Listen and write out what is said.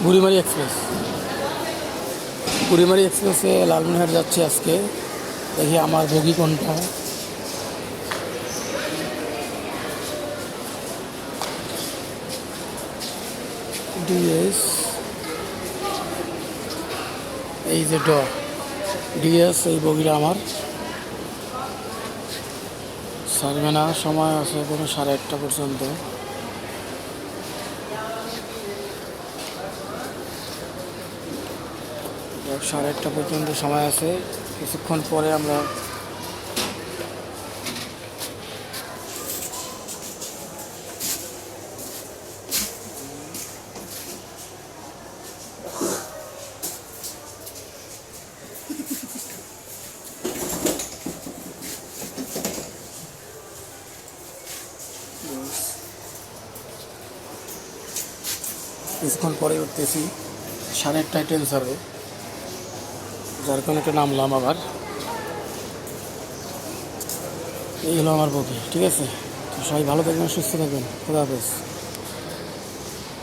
Burimari express. Burimari এক্সপ্রেসে লালমনিরহাট যাচ্ছি আজকে। দেখি আমার বগি কোনটা। ডিএস, এই যে ডিএস, এই বগিটা আমার। ছাড়বে না, সময় আছে কোনো 8:30 পর্যন্ত। যাক, 8:30 পর্যন্ত সময় আছে, কিছুক্ষণ পরে আমরা কিছুক্ষণ পরে উঠতেছি। 8:30টায় ট্রেন ছাড়বে, যার কারণে একটা নামলাম আবার। এই হলো আমার বগি, ঠিক আছে। তো সবাই ভালো থাকবেন, সুস্থ থাকবেন, খোদা হাফেজ।